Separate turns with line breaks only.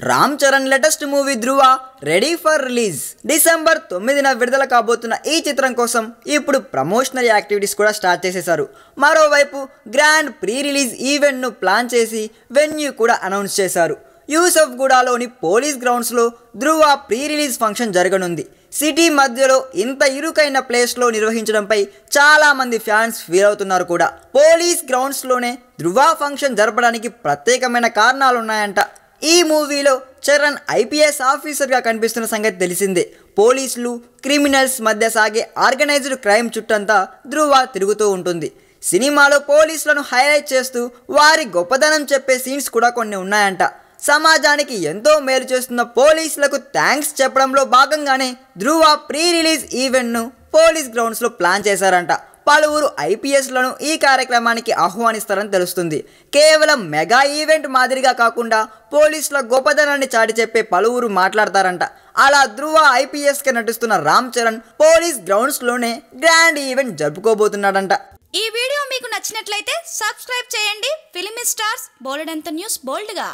Ram Charan latest movie Dhruva ready for release. December 9న విడుదల కాబోతున్న ఈ చిత్రం కోసం ఇప్పుడు ప్రమోషనల్ యాక్టివిటీస్ కూడా స్టార్ట్ చేసేశారు. మరోవైపు గ్రాండ్ ప్రీ రిలీజ్ ఈవెంట్ను ప్లాన్ చేసి వెన్యూ కూడా అనౌన్స్ చేశారు. యూసఫ్గూడలోని పోలీస్ గ్రౌండ్స్లో ధృవ ప్రీ రిలీజ్ ఫంక్షన్ జరగనుంది. సిటీ మధ్యలో ఇంత ఇరుకైన ప్లేస్లో నిర్వహించడంపై చాలా మంది ఫ్యాన్స్ ఫీల్ అవుతున్నారు కూడా. పోలీస్ గ్రౌండ్స్లోనే ధృవ ఫంక్షన్ జరపడానికి ప్రత్యేకమైన కారణాలు ఉన్నాయంట. ఈ మూవీలో చరణ్ ఐపీఎస్ ఆఫీసర్గా కనిపిస్తున్న సంగతి తెలిసిందే. పోలీసులు క్రిమినల్స్ మధ్య సాగే ఆర్గనైజ్డ్ క్రైమ్ చుట్టంతా ధృవ తిరుగుతూ ఉంటుంది. సినిమాలో పోలీసులను హైలైట్ చేస్తూ వారి గొప్పదనం చెప్పే సీన్స్ కూడా కొన్ని ఉన్నాయంట. సమాజానికి ఎంతో మేలు చేస్తున్న పోలీసులకు థ్యాంక్స్ చెప్పడంలో భాగంగానే ధృవ ప్రీ రిలీజ్ ఈవెంట్ను పోలీస్ గ్రౌండ్స్లో ప్లాన్ చేశారంట. పలువురు ఐపీఎస్లను ఈ కార్యక్రమానికి ఆహ్వానిస్తారని తెలుస్తుంది. కేవలం మెగా ఈవెంట్ మాదిరిగా కాకుండా పోలీసుల గొప్పదనాన్ని చాటి చెప్పే పలువురు మాట్లాడతారంట. అలా ధృవ ఐపీఎస్గా నటిస్తున్న రామ్ చరణ్ పోలీస్ గ్రౌండ్స్లోనే గ్రాండ్ ఈవెంట్ జరుపుకోబోతున్నాడంట.
ఈ వీడియో మీకు నచ్చినట్లయితే సబ్స్క్రైబ్ చేయండి. ఫిలిమి స్టార్స్ బోలెడంత న్యూస్ బోల్డ్గా.